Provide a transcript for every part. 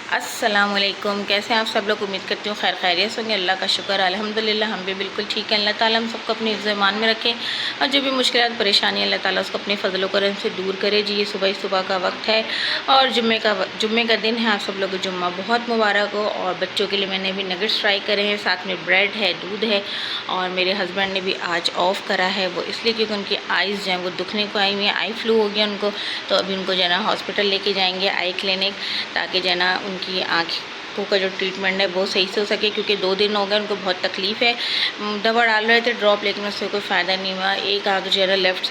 अस्सलाम वालेकुम। कैसे हैं आप सब लोग? उम्मीद करती हूँ खैर खैरियत होंगे। अल्लाह का शुक्र अल्हम्दुलिल्लाह हम भी बिल्कुल ठीक हैं। अल्लाह ताला हम सबको अपनी हिफ्ज़ ईमान में रखे और जो भी मुश्किलात परेशानी अल्लाह ताला उसको अपने फ़ज़ल करम से दूर करे। जी, ये सुबह का वक्त है और जुम्मे का दिन है। आप सब लोगों को जुम्मा बहुत मुबारक हो। और बच्चों के लिए मैंने भी नगेट्स फ्राई करे हैं, साथ में ब्रेड है, दूध है। और मेरे हस्बैंड ने भी आज ऑफ़ करा है, वो इसलिए क्योंकि उनकी आइज़ जो हैं वो दुखने को आई हुई हैं, आई फ्लू हो गया उनको। तो अभी उनको जो है ना हॉस्पिटल लेके जाएंगे, आई क्लिनिक, ताकि जो है ना उनकी आँखों का जो ट्रीटमेंट है वो सही से हो सके। क्योंकि 2 दिन हो गए उनको बहुत तकलीफ़ है। दवा डाल रहे थे ड्रॉप, लेकिन उससे कोई फ़ायदा नहीं हुआ। एक आँख जो है ना लेफ़्ट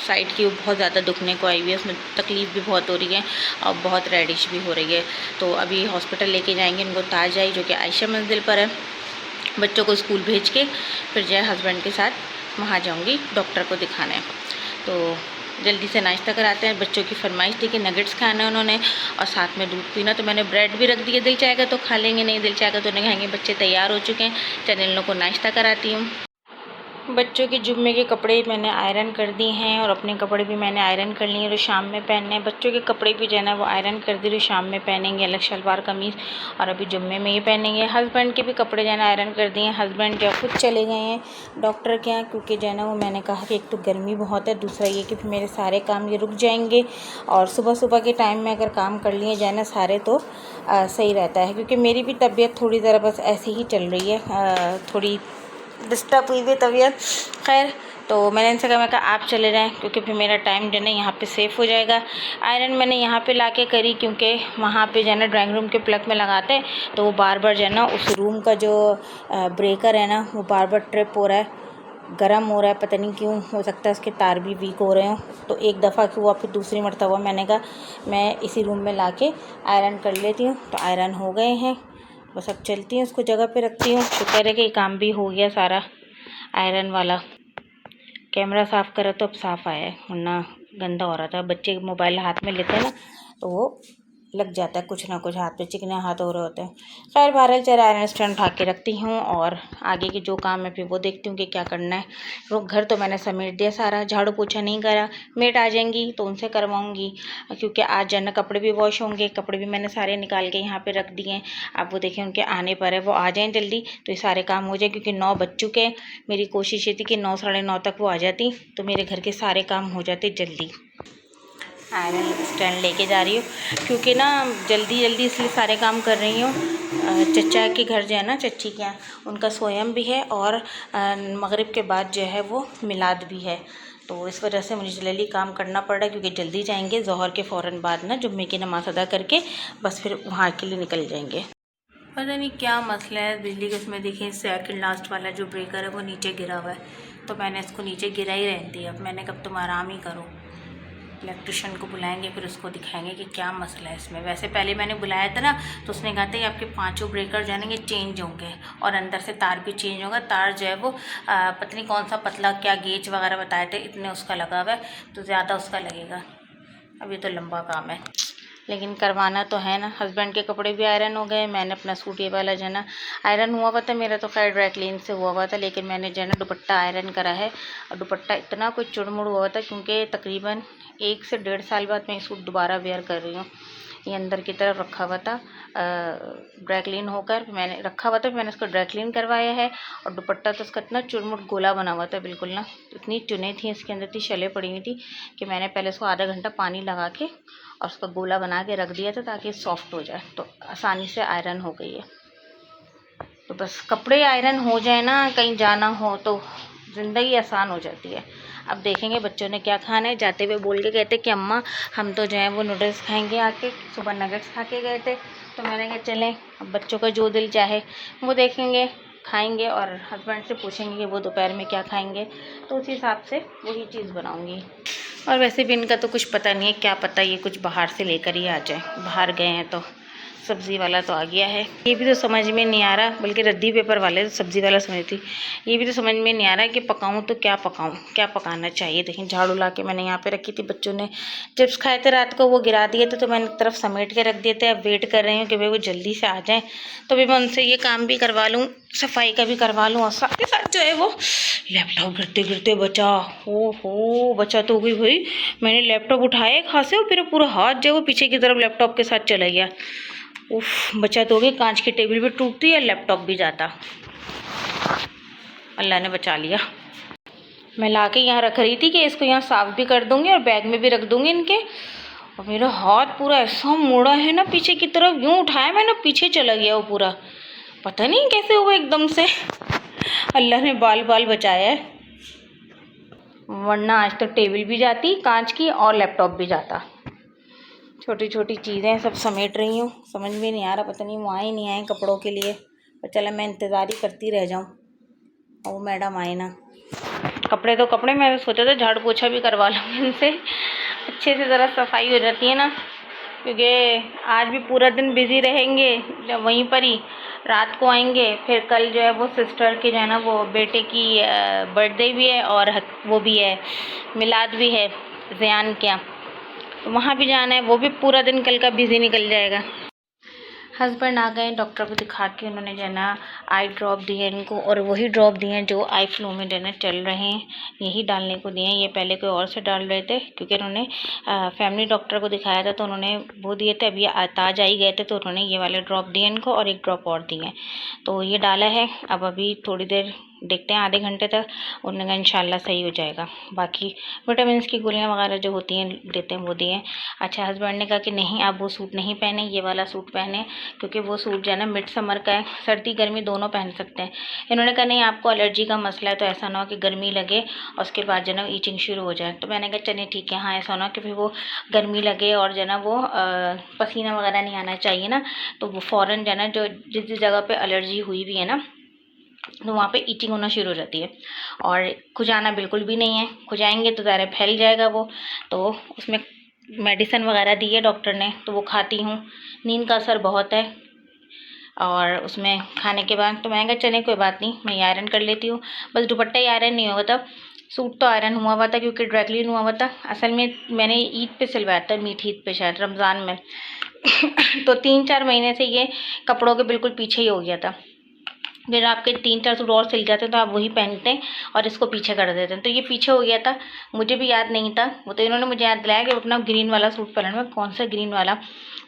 साइड की वो बहुत ज़्यादा दुखने को आई हुई है, उसमें तकलीफ़ भी बहुत हो रही है और बहुत रेडिश भी हो रही है। तो अभी हॉस्पिटल लेके जाएंगे उनको, ताज आई जो कि आयशा मंजिल पर है। बच्चों को स्कूल भेज के फिर जो है हस्बैंड के साथ वहाँ जाऊँगी डॉक्टर को दिखाने। तो जल्दी से नाश्ता कराते हैं। बच्चों की फरमाइश थी कि नगेट्स खाना है उन्होंने और साथ में दूध पीना, तो मैंने ब्रेड भी रख दिया। दिल चाहेगा तो खा लेंगे, नहीं दिल चाहेगा तो नहीं खाएंगे। बच्चे तैयार हो चुके हैं, चलिए इन लोगों को नाश्ता कराती हूँ। बच्चों के जुम्मे के कपड़े मैंने आयरन कर दिए हैं और अपने कपड़े भी मैंने आयरन कर लिए हैं जो शाम में पहनने हैं। बच्चों के कपड़े भी जो है ना वो आयरन कर दिए जो शाम में पहनेंगे, अलग शलवार कमीज़, और अभी जुम्मे में ये पहनेंगे। हस्बैंड के भी कपड़े जो है ना आयरन कर दिए हैं। हस्बैंड जो खुद चले गए हैं डॉक्टर के यहाँ, क्योंकि जो है ना वो मैंने कहा कि एक तो गर्मी बहुत है, दूसरा ये कि फिर मेरे सारे काम ये रुक जाएंगे। और सुबह के टाइम में अगर काम कर लिए जाए ना सारे तो सही रहता है। क्योंकि मेरी भी तबीयत थोड़ी ज़रा बस ऐसे ही चल रही है, थोड़ी डिस्टर्ब हुई हुई तबीयत। खैर, तो मैंने इनसे कहा, मैं कहा आप चले जाएं क्योंकि फिर मेरा टाइम जो है ना यहाँ पे सेफ़ हो जाएगा। आयरन मैंने यहाँ पे लाके करी क्योंकि वहाँ पे जो है ना ड्राइंग रूम के प्लग में लगाते हैं तो वो बार बार जो है ना उस रूम का जो ब्रेकर है ना वो बार बार ट्रिप हो रहा है, गर्म हो रहा है, पता नहीं क्यों। हो सकता है उसके तार भी वीक हो रहे हों। तो एक दफ़ा कि हुआ, फिर दूसरी मरतबा मैंने कहा मैं इसी रूम में ला के आयरन कर लेती हूँ। तो आयरन हो गए हैं, बस अब चलती हूँ, उसको जगह पे रखती हूँ। शुक्र है कि काम भी हो गया सारा आयरन वाला। कैमरा साफ़ करा तो अब साफ़ आया है, वरना गंदा हो रहा था। बच्चे मोबाइल हाथ में लेते हैं ना तो वो लग जाता है कुछ ना कुछ, हाथ पे चिकने हाथ हो रहे होते हैं। खैर बहरहाल चल, आयरन स्टैंड उठा के रखती हूँ और आगे की जो काम है फिर वो देखती हूँ कि क्या करना है। वो घर तो मैंने समेट दिया सारा, झाड़ू पोछा नहीं करा। मेड आ जाएंगी तो उनसे करवाऊँगी, क्योंकि आज जाना कपड़े भी वॉश होंगे। कपड़े भी मैंने सारे निकाल के यहाँ पे रख दिए हैं। अब वो देखें उनके आने पर है, वो आ जाएँ जल्दी तो ये सारे काम हो जाए। क्योंकि 9 बज चुके हैं, मेरी कोशिश ये थी कि 9 साढ़े 9 तक वो आ जाती तो मेरे घर के सारे काम हो जाते जल्दी। आयरन स्टैंड लेके जा रही हूँ क्योंकि ना जल्दी इसलिए सारे काम कर रही हूँ। चचा के घर जो है ना, चच्ची के यहाँ, उनका सोयम भी है और मगरिब के बाद जो है वो मिलाद भी है। तो इस वजह से मुझे जल्दी काम करना पड़ रहा है क्योंकि जल्दी जाएंगे। ज़ोहर के फ़ौरन बाद ना जुम्मे की नमाज़ अदा करके बस फिर वहाँ के लिए निकल जाएंगे। पता नहीं क्या मसला है बिजली के उसमें। देखें सेकंड लास्ट वाला जो ब्रेकर है वो नीचे गिरा हुआ है, तो मैंने इसको नीचे गिरा ही रहने दिया। अब मैंने कब तुम आराम ही करो, इलेक्ट्रिशियन को बुलाएंगे फिर उसको दिखाएंगे कि क्या मसला है इसमें। वैसे पहले मैंने बुलाया था ना तो उसने कहा था कि आपके 5 ब्रेकर जो है ना ये चेंज होंगे और अंदर से तार भी चेंज होगा। तार जो है वो पता नहीं कौन सा पतला क्या गेज वगैरह बताए थे, इतने उसका लगा हुआ है, तो ज़्यादा उसका लगेगा। अब ये तो लंबा काम है लेकिन करवाना तो है ना। हस्बैंड के कपड़े भी आयरन हो गए। मैंने अपना सूट ये वाला जो है ना आयरन हुआ हुआ था, मेरा तो खैर ड्राई क्लीन से हुआ हुआ था, लेकिन मैंने जो है ना दुपट्टा आयरन करा है। और दुपट्टा इतना कुछ चुड़मुड़ हुआ था क्योंकि तकरीबन 1 से 1.5 साल बाद मैं ये सूट दोबारा वेयर कर रही हूँ। ये अंदर की तरफ रखा हुआ था, ड्राई क्लीन होकर मैंने रखा हुआ था, मैंने उसको ड्राई क्लीन करवाया है। और दुपट्टा तो उसका इतना चुरमुट गोला बना हुआ था बिल्कुल ना, इतनी चुनें थी इसके अंदर, इतनी शलें पड़ी हुई थी कि मैंने पहले उसको आधा घंटा पानी लगा के और उसका गोला बना के रख दिया था ताकि सॉफ्ट हो जाए। तो आसानी से आयरन हो गई है। तो बस कपड़े आयरन हो जाए ना, कहीं जाना हो तो ज़िंदगी आसान हो जाती है। अब देखेंगे बच्चों ने क्या खाना है। जाते हुए बोल के कहते कि अम्मा हम तो जो है वो नूडल्स खाएंगे, आके सुबह नगेट्स खा के गए थे। तो मैंने कहा चलें, अब बच्चों का जो दिल चाहे वो देखेंगे, खाएंगे। और हस्बैंड से पूछेंगे कि वो दोपहर में क्या खाएंगे, तो उस हिसाब से वही चीज़ बनाऊंगी। और वैसे भी इनका तो कुछ पता नहीं है, क्या पता ये कुछ बाहर से लेकर ही आ जाए। बाहर गए हैं तो सब्ज़ी वाला तो आ गया है, ये भी तो समझ में नहीं आ रहा। बल्कि रद्दी पेपर वाले तो सब्ज़ी वाला समझती, ये भी तो समझ में नहीं आ रहा है कि पकाऊं तो क्या पकाऊं, क्या पकाना चाहिए। देखिए झाड़ू ला के मैंने यहाँ पे रखी थी, बच्चों ने चिप्स खाए थे रात को, वो गिरा दिए थे, तो मैंने एक तरफ समेट के रख दिए थे। अब वेट कर रही हूँ कि भाई वो जल्दी से आ जाएँ तो भी मैं उनसे ये काम भी करवा लूँ, सफाई का भी करवा लूँ, और साथ के साथ जो है वो लैपटॉप गिरते गिरते बचा। हो बचा तो हो गई भाई। मैंने लैपटॉप उठाया खासे और फिर पूरा हाथ जो है वो पीछे की तरफ लैपटॉप के साथ चला गया। उफ, बचत हो गई। कांच की टेबल भी टूटती है, लैपटॉप भी जाता। अल्लाह ने बचा लिया। मैं ला के यहाँ रख रही थी कि इसको यहाँ साफ़ भी कर दूँगी और बैग में भी रख दूँगी इनके। और मेरा हाथ पूरा ऐसा मुड़ा है ना पीछे की तरफ, यूँ उठाया मैंने पीछे चला गया वो पूरा, पता नहीं कैसे हुआ एकदम से। अल्लाह ने बाल बाल बचाया है, वरना आज तो टेबल भी जाती कांच की और लैपटॉप भी जाता। छोटी छोटी चीज़ें सब समेट रही हूँ, समझ में नहीं आ रहा, पता नहीं वो आए नहीं आए कपड़ों के लिए। पर चला मैं इंतज़ार ही करती रह जाऊँ और वो मैडम आए ना। कपड़े तो कपड़े, मैं सोचा था झाड़ू पोछा भी करवा लूँगी इनसे, अच्छे से ज़रा सफाई हो जाती है ना, क्योंकि आज भी पूरा दिन बिज़ी रहेंगे जब वहीं पर ही, रात को आएंगे। फिर कल जो है वो सिस्टर के जो है ना वो बेटे की बर्थडे भी है और वो भी है मिलाद भी है ज़ियान क्या, तो वहाँ भी जाना है, वो भी पूरा दिन कल का बिज़ी निकल जाएगा। हस्बैंड आ गए डॉक्टर को दिखा के, उन्होंने जो है ना आई ड्रॉप दिए इनको, और वही ड्रॉप दिए हैं जो आई फ्लू में जो है ना चल रहे हैं, यही डालने को दिए हैं। ये पहले कोई और से डाल रहे थे क्योंकि उन्होंने फैमिली डॉक्टर को दिखाया था तो उन्होंने वो दिए थे। अभी ताज आई गए थे तो उन्होंने ये वाले ड्रॉप दिए इनको और एक ड्रॉप और दिए, तो ये डाला है। अब अभी थोड़ी देर देखते हैं, आधे घंटे तक, उन्होंने कहा इंशाल्लाह सही हो जाएगा। बाकी विटामिन की गोलियां वगैरह जो होती हैं देते हैं वो दिए। अच्छा, हस्बैंड ने कहा कि नहीं आप वो सूट नहीं पहने, ये वाला सूट पहने, क्योंकि वो सूट जो है ना मिड समर का है, सर्दी गर्मी दोनों पहन सकते हैं। इन्होंने कहा नहीं आपको एलर्जी का मसला है तो ऐसा ना हो कि गर्मी लगे और उसके बाद जो है ना ईचिंग शुरू हो जाए। तो मैंने कहा चलिए ठीक है, हाँ ऐसा ना हो कि फिर वो गर्मी लगे और जो है ना वो पसीना वगैरह नहीं आना चाहिए ना, तो वो फ़ौरन जो है ना जो जिस जगह पे एलर्जी हुई भी है ना तो वहाँ पे ईचिंग होना शुरू हो जाती है। और खुजाना बिल्कुल भी नहीं है, खुजाएंगे तो ज़्यादा फैल जाएगा वो। तो उसमें मेडिसिन वगैरह दी है डॉक्टर ने, तो वो खाती हूँ। नींद का असर बहुत है और उसमें खाने के बाद तो मैंने कहा चलें कोई बात नहीं, मैं आयरन कर लेती हूँ। बस दुपट्टा ही आयरन नहीं हुआ था, सूट तो आयरन हुआ हुआ था क्योंकि ड्राई क्लीन हुआ हुआ था। असल में मैंने ईद पे सिलवाया था, मीठी ईद पे शायद रमज़ान में तो 3-4 महीने से ये कपड़ों के बिल्कुल पीछे ही हो गया था। फिर आपके 3-4 सूट और सिल जाते तो आप वही पहनते हैं और इसको पीछे कर देते हैं, तो ये पीछे हो गया था। मुझे भी याद नहीं था, वो तो इन्होंने मुझे याद दिलाया कि अपना ग्रीन वाला सूट पहनना। मैं कौन सा ग्रीन वाला,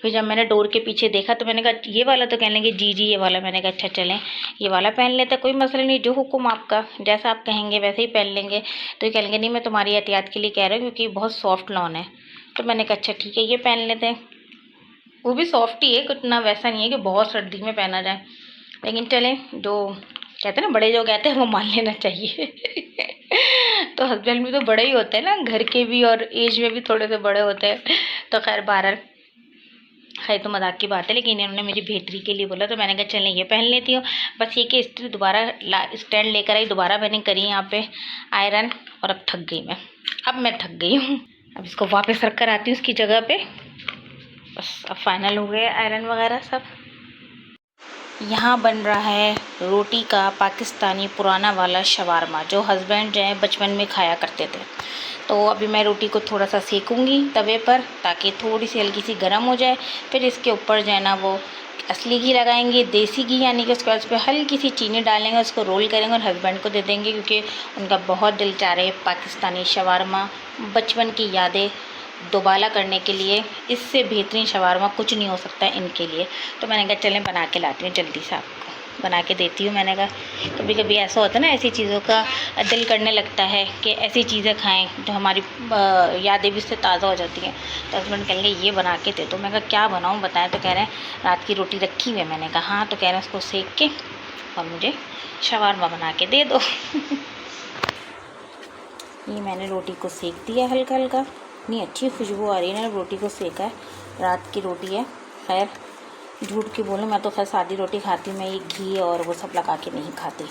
फिर जब मैंने डोर के पीछे देखा तो मैंने कहा ये वाला, तो कहने लगे जी जी ये वाला। मैंने कहा अच्छा चलें ये वाला पहन लेते, कोई मसला नहीं, जो हुक्म आपका, जैसा आप कहेंगे वैसे ही पहन लेंगे। तो ये कहेंगे नहीं मैं तुम्हारी एहतियात के लिए कह रहा हूँ क्योंकि बहुत सॉफ्ट लॉन है। तो मैंने कहा अच्छा ठीक है ये पहन लेते हैं, वो भी सॉफ्ट ही है, इतना वैसा नहीं है कि बहुत सर्दी में पहना जाए, लेकिन चलें जो कहते हैं ना बड़े जो कहते हैं वो मान लेना चाहिए तो हस्बैंड भी तो बड़े ही होते हैं ना, घर के भी और एज में भी थोड़े से बड़े होते हैं। तो खैर बहरहाल है तो मजाक की बात है, लेकिन इन्होंने मेरी बेहतरी के लिए बोला तो मैंने कहा चलें ये पहन लेती हूँ। बस ये कि स्त्री दोबारा स्टैंड लेकर आई, दोबारा मैंने करी यहाँ पे आयरन, और अब थक गई मैं, अब मैं थक गई हूँ। अब इसको वापस रख कर आती हूँ उसकी जगह पे। बस अब फाइनल हो गए आयरन वगैरह सब। यहाँ बन रहा है रोटी का पाकिस्तानी पुराना वाला शवारमा, जो हस्बैंड जो है बचपन में खाया करते थे। तो अभी मैं रोटी को थोड़ा सा सेकूंगी तवे पर ताकि थोड़ी सी हल्की सी गर्म हो जाए। फिर इसके ऊपर जो है ना वो असली घी लगाएंगे, देसी घी, यानी कि उसके बाद उस पर हल्की सी चीनी डालेंगे, उसको रोल करेंगे और हस्बैंड को दे देंगे क्योंकि उनका बहुत दिल चाह रहा है पाकिस्तानी शवारमा, बचपन की यादें दोबाला करने के लिए। इससे बेहतरीन शवारमा कुछ नहीं हो सकता इनके लिए। तो मैंने कहा चलें बना के लाती हूँ, जल्दी से आपको बना के देती हूँ। मैंने कहा कभी कभी ऐसा होता है ना, ऐसी चीज़ों का दिल करने लगता है कि ऐसी चीज़ें खाएं जो हमारी यादें भी उससे ताज़ा हो जाती हैं। तो हस्बैंड कहेंगे ये बना के दे दो। मैं कहा क्या बनाऊँ बताएं, तो कह रहे हैं रात की रोटी रखी हुई है। मैंने कहा हाँ, तो कह रहे हैं उसको सेक के और मुझे शवारमा बना के दे दो ये मैंने रोटी को सेक दिया हल्का हल्का, इतनी अच्छी खुशबू आ रही है ना, रोटी को सेका है, रात की रोटी है। खैर झूठ की बोलूँ, मैं तो खैर सादी रोटी खाती हूँ, मैं ये घी और वो सब लगा के नहीं खाती।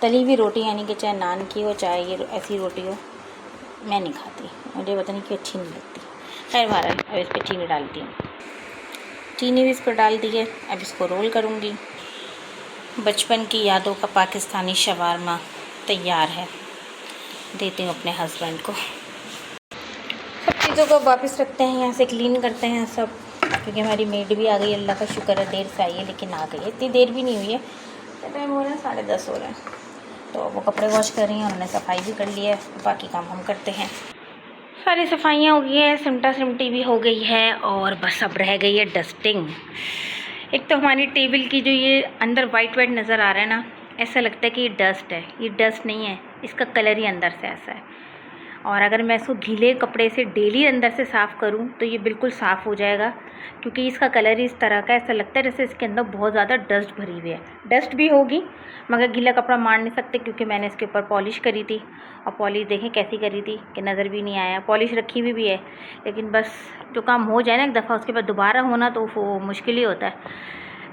तली हुई रोटी यानी कि चाहे नान की हो चाहे ये ऐसी रोटी हो, मैं नहीं खाती, मुझे पता नहीं क्यों अच्छी नहीं लगती। खैर बहरहाल अब इस पर चीनी डालती हूँ, चीनी भी इस पर डाल दी है। अब इसको रोल करूँगी। बचपन की यादों का पाकिस्तानी शवारमा तैयार है, देती हूँ अपने हस्बैंड को। सब चीज़ों को वापस रखते हैं, यहाँ से क्लीन करते हैं सब, क्योंकि हमारी मेड भी आ गई, अल्लाह का शुक्र है, देर से आई है लेकिन आ गई है। इतनी देर भी नहीं हुई है, तो टाइम हो रहा है 10:30 हो रहे हैं। तो वो कपड़े वॉश कर रही हैं, उन्होंने सफाई भी कर ली है, बाकी काम हम करते हैं। सारी सफाइयाँ हो गई है, सिमटा सिमटी भी हो गई है और बस अब रह गई है डस्टिंग। एक तो हमारी टेबल की जो ये अंदर वाइट वाइट नज़र आ रहा है ना, ऐसा लगता है कि ये डस्ट है। ये डस्ट नहीं है, इसका कलर ही अंदर से ऐसा है। और अगर मैं इसको गीले कपड़े से डेली अंदर से साफ़ करूं तो ये बिल्कुल साफ़ हो जाएगा, क्योंकि इसका कलर ही इस तरह का, ऐसा लगता है जैसे इसके अंदर बहुत ज़्यादा डस्ट भरी हुई है। डस्ट भी होगी मगर गीला कपड़ा मार नहीं सकते, क्योंकि मैंने इसके ऊपर पॉलिश करी थी। और पॉलिश देखें कैसी करी थी कि नज़र भी नहीं आया। पॉलिश रखी हुई भी है, लेकिन बस जो काम हो जाए ना एक दफ़ा, उसके बाद दोबारा होना तो वो मुश्किल ही होता है।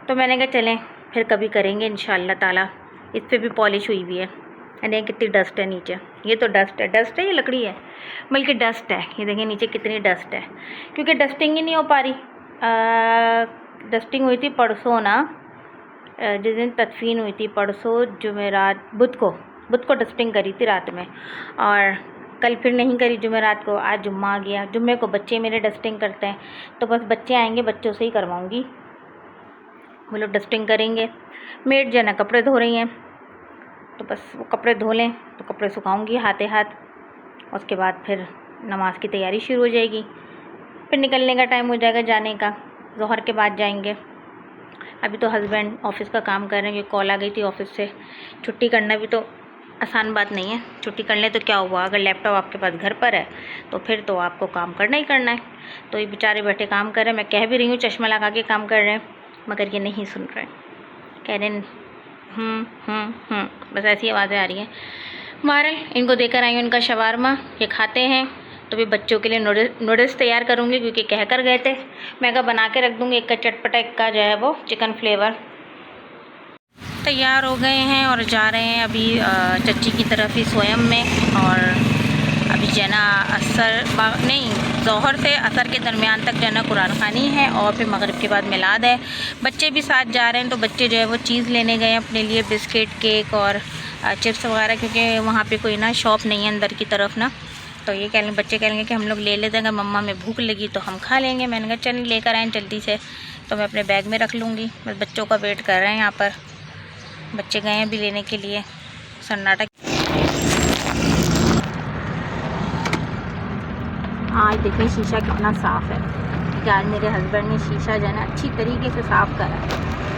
तो मैंने कहा चलें फिर कभी करेंगे इंशाअल्लाह ताला। इस पर भी पॉलिश हुई हुई है। अरे कितनी डस्ट है नीचे, ये तो डस्ट है, ये लकड़ी है बल्कि डस्ट है। ये देखिए नीचे कितनी डस्ट है, क्योंकि डस्टिंग ही नहीं हो पा रही। डस्टिंग हुई थी परसों ना, जिस दिन तदफीन हुई थी परसों जुमेरात, बुध को डस्टिंग करी थी रात में, और कल फिर नहीं करी जुमेरात को। आज जुम्मा आ गया, जुम्मे को बच्चे मेरे डस्टिंग करते हैं, तो बस बच्चे आएंगे बच्चों से ही करवाऊँगी, वो लोग डस्टिंग करेंगे। मेड जो है ना कपड़े धो रही हैं, तो बस वो कपड़े धो लें तो कपड़े सुखाऊंगी हाथे हाथ। उसके बाद फिर नमाज की तैयारी शुरू हो जाएगी, फिर निकलने का टाइम हो जाएगा जाने का, ज़ोहर के बाद जाएंगे। अभी तो हस्बैंड ऑफ़िस का काम कर रहे हैं, ये कॉल आ गई थी ऑफ़िस से। छुट्टी करना भी तो आसान बात नहीं है। छुट्टी कर लें तो क्या हुआ, अगर लैपटॉप आपके पास घर पर है तो फिर तो आपको काम करना ही करना है। तो ये बेचारे बैठे काम कर रहे हैं, मैं कह भी रही हूँ चश्मा लगा के काम कर रहे हैं, मगर ये नहीं सुन रहे, कह रहे बस ऐसी आवाज़ें आ रही हैं। बहरहाल इनको देकर आई हूँ इनका शवारमा, ये खाते हैं। तो भी बच्चों के लिए नूडल्स तैयार करूँगी, क्योंकि कह कर गए थे। मैं कहा बना के रख दूँगी, एक का चटपटा, एक का जो है वो चिकन फ्लेवर। तैयार हो गए हैं और जा रहे हैं अभी चच्ची की तरफ ही स्वयं में। और अभी जना ज़ोहर से असर के दरमियान तक जना कुरान खानी है, और फिर मगरिब के बाद मिलाद है। बच्चे भी साथ जा रहे हैं, तो बच्चे जो है वो चीज़ लेने गए हैं अपने लिए, बिस्किट, केक और चिप्स वगैरह, क्योंकि वहाँ पे कोई ना शॉप नहीं है अंदर की तरफ ना। तो ये बच्चे कहेंगे कि हम लोग ले लेते हैं, अगर मम्मा में भूख लगी तो हम खा लेंगे। मैंने कहा चल लेकर आएँ जल्दी से, तो मैं अपने बैग में रख लूँगी। बस बच्चों का वेट कर रहे हैं यहाँ पर, बच्चे गए हैं भी लेने के लिए। सन्नाटा। आज देखिए शीशा कितना साफ़ है, कि आज मेरे हस्बैंड ने शीशा जो है ना अच्छी तरीके से साफ़ करा है।